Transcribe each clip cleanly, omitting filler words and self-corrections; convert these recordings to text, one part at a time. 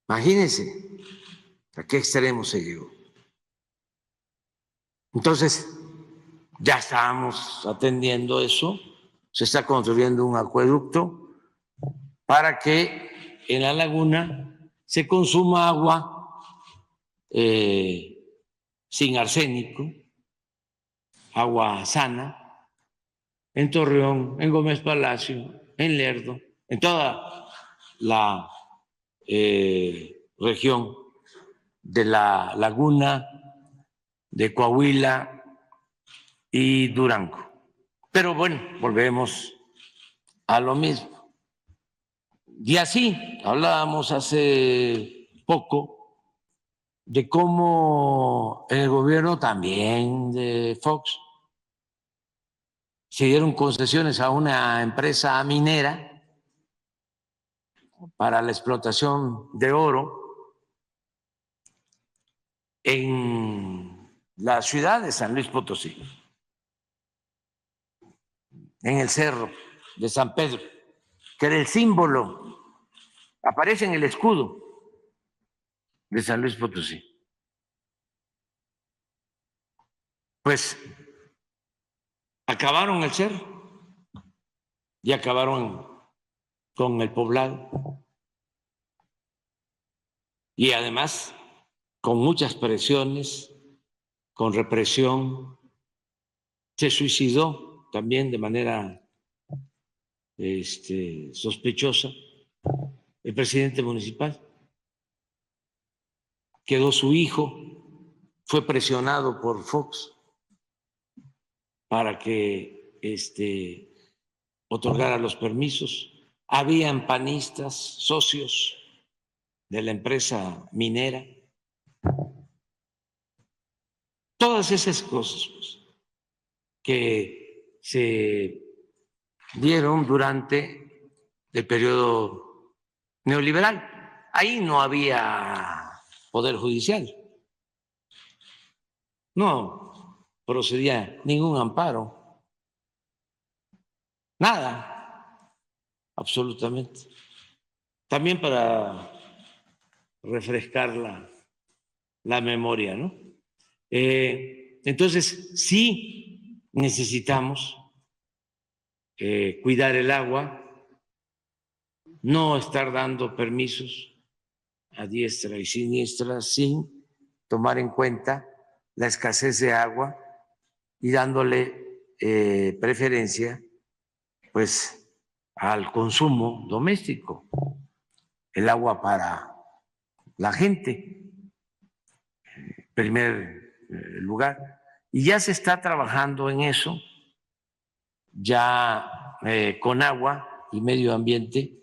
Imagínense a qué extremo se llegó. Entonces, ya estábamos atendiendo eso, se está construyendo un acueducto para que en la laguna se consuma agua sin arsénico, agua sana, en Torreón, en Gómez Palacio, en Lerdo, en toda la región de la laguna, de Coahuila y Durango. Pero bueno, volvemos a lo mismo. Y así hablábamos hace poco de cómo en el gobierno también de Fox se dieron concesiones a una empresa minera para la explotación de oro en la ciudad de San Luis Potosí, en el cerro de San Pedro, que era el símbolo, aparece en el escudo de San Luis Potosí. Pues acabaron el cerro y acabaron con el poblado. Y además con muchas presiones, con represión, se suicidó también de manera sospechosa el presidente municipal. Quedó su hijo, fue presionado por Fox para que otorgara los permisos. Habían panistas, socios de la empresa minera. Todas esas cosas pues, que se dieron durante el periodo neoliberal. Ahí no había poder judicial, no procedía ningún amparo, nada, absolutamente. También para refrescar la memoria, ¿no? Entonces, sí necesitamos cuidar el agua, no estar dando permisos a diestra y siniestra sin tomar en cuenta la escasez de agua y dándole preferencia pues al consumo doméstico, el agua para la gente, en primer lugar. Y ya se está trabajando en eso, ya con agua y medio ambiente,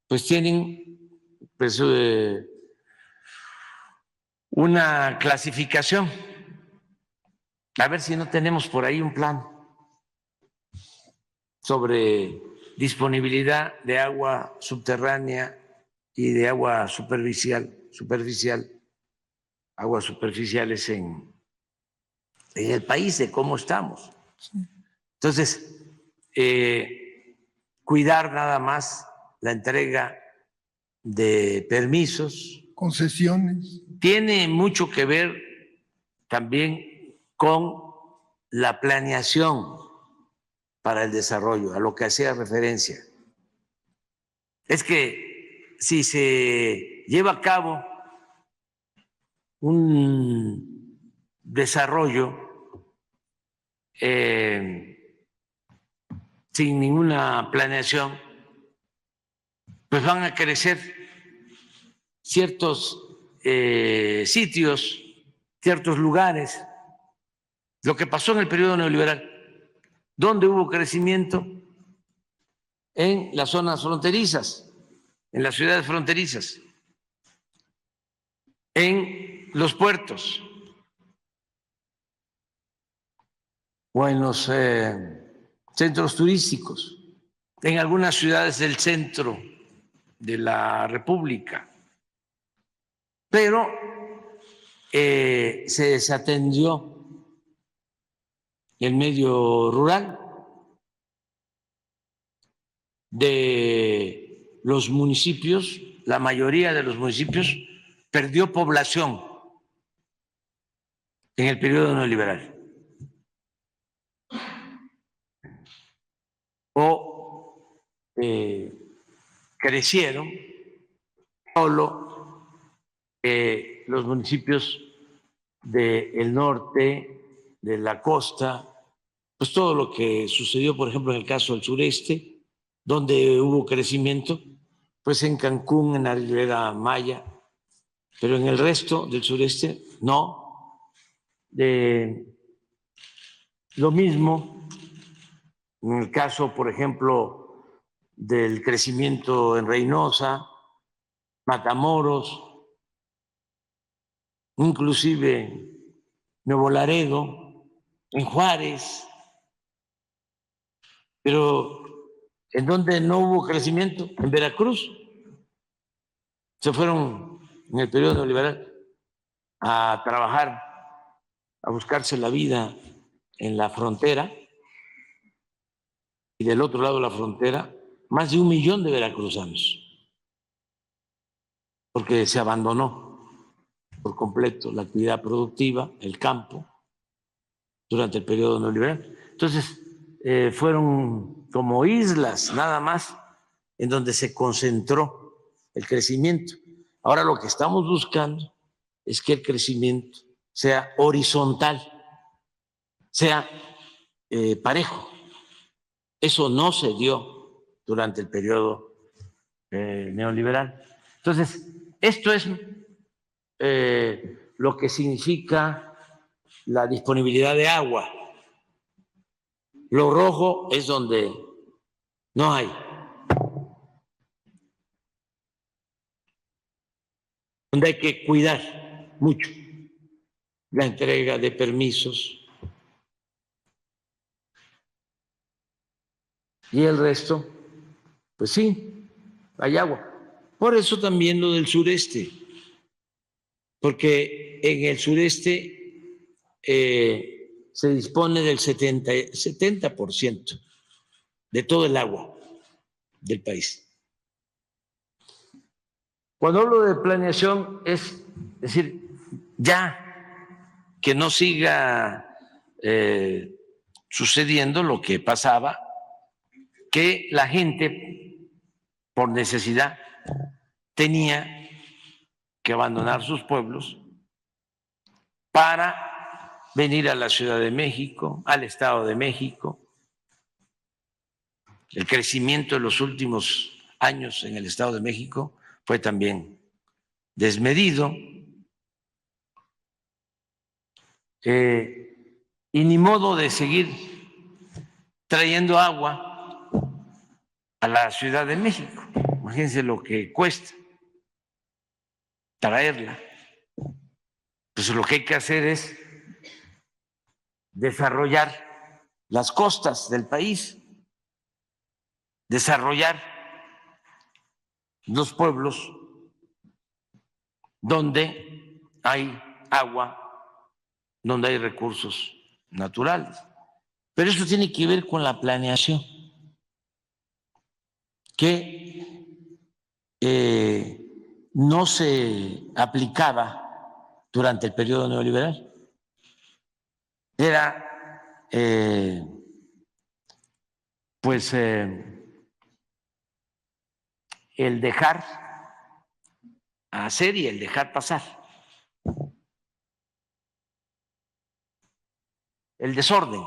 pues tienen pues, una clasificación. A ver si no tenemos por ahí un plan sobre disponibilidad de agua subterránea y de agua superficial, aguas superficiales en el país, de cómo estamos. Entonces, cuidar nada más la entrega de permisos. Concesiones. Tiene mucho que ver también con la planeación para el desarrollo, a lo que hacía referencia. Es que si se lleva a cabo un desarrollo sin ninguna planeación, pues van a crecer ciertos sitios, ciertos lugares. Lo que pasó en el periodo neoliberal, ¿dónde hubo crecimiento? En las zonas fronterizas, en las ciudades fronterizas, en los puertos o en los centros turísticos, en algunas ciudades del centro de la República. Pero se desatendió el medio rural de los municipios. la mayoría de los municipios perdió población en el periodo neoliberal. O crecieron solo los municipios del norte, de la costa, pues todo lo que sucedió, por ejemplo, en el caso del sureste, donde hubo crecimiento, pues en Cancún, en la Riviera Maya, pero en el resto del sureste no. Lo mismo en el caso, por ejemplo, del crecimiento en Reynosa, Matamoros, inclusive Nuevo Laredo, en Juárez, pero ¿en donde no hubo crecimiento? En Veracruz. Se fueron en el periodo neoliberal a trabajar, a buscarse la vida en la frontera, y del otro lado de la frontera, más de 1 millón de veracruzanos, porque se abandonó por completo la actividad productiva, el campo, durante el periodo neoliberal. Entonces, fueron como islas nada más en donde se concentró el crecimiento. Ahora lo que estamos buscando es que el crecimiento sea horizontal, sea parejo. Eso no se dio durante el periodo neoliberal. Entonces, esto es lo que significa la disponibilidad de agua. Lo rojo es donde no hay. Donde hay que cuidar mucho la entrega de permisos y el resto, pues sí, hay agua. Por eso también lo del sureste, porque en el sureste se dispone del 70% de todo el agua del país. Cuando hablo de planeación es decir, ya que no siga sucediendo lo que pasaba, que la gente por necesidad tenía que abandonar sus pueblos para venir a la Ciudad de México, al Estado de México. El crecimiento de los últimos años en el Estado de México fue también desmedido. Y ni modo de seguir trayendo agua a la Ciudad de México. Imagínense lo que cuesta traerla. Pues lo que hay que hacer es desarrollar las costas del país, desarrollar los pueblos donde hay agua, donde hay recursos naturales. Pero eso tiene que ver con la planeación, que no se aplicaba durante el periodo neoliberal. Era pues el dejar hacer y el dejar pasar. El desorden.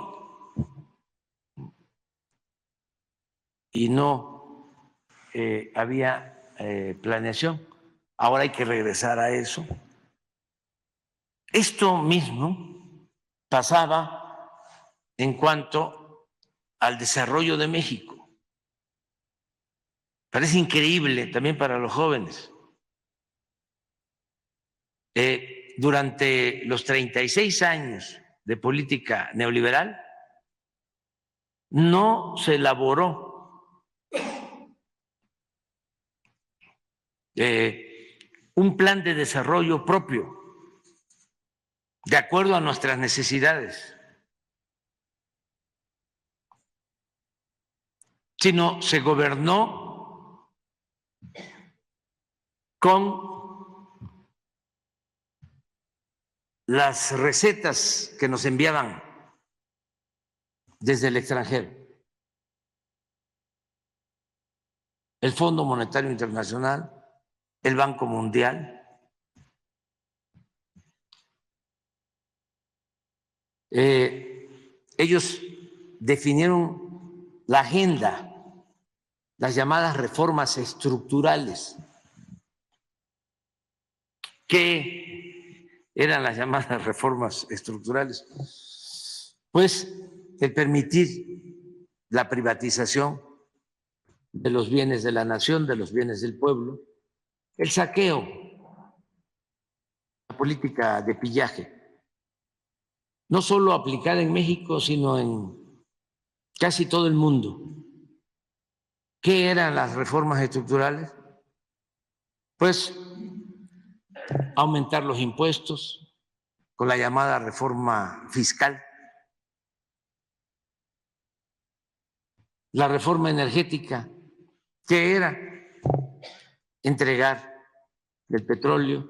Y no había planeación. Ahora hay que regresar a eso. Esto mismo pasaba en cuanto al desarrollo de México. Parece increíble también para los jóvenes. Durante los 36 años de política neoliberal, no se elaboró un plan de desarrollo propio, de acuerdo a nuestras necesidades, sino se gobernó con las recetas que nos enviaban desde el extranjero. El Fondo Monetario Internacional, el Banco Mundial, ellos definieron la agenda, las llamadas reformas estructurales. ¿Qué eran las llamadas reformas estructurales? Pues el permitir la privatización de los bienes de la nación, de los bienes del pueblo, el saqueo, la política de pillaje, no solo aplicada en México, sino en casi todo el mundo. ¿Qué eran las reformas estructurales? Pues aumentar los impuestos con la llamada reforma fiscal, la reforma energética, que era entregar el petróleo,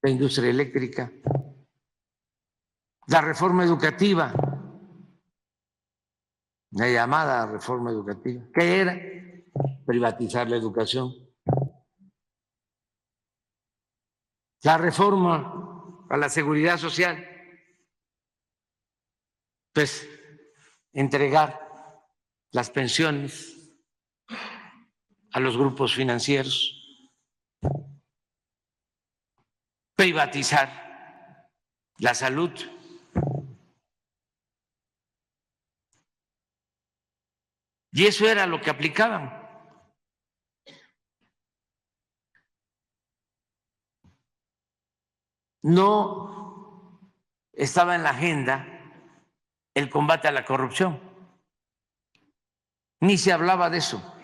la industria eléctrica, la reforma educativa, la llamada reforma educativa, que era privatizar la educación, la reforma a la seguridad social, pues entregar las pensiones a los grupos financieros, privatizar la salud. Y eso era lo que aplicaban. No estaba en la agenda el combate a la corrupción, ni se hablaba de eso.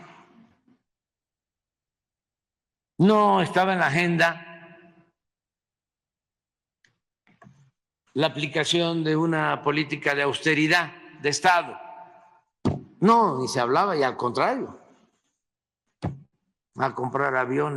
No estaba en la agenda la aplicación de una política de austeridad de Estado. No, ni se hablaba, y al contrario, a comprar aviones.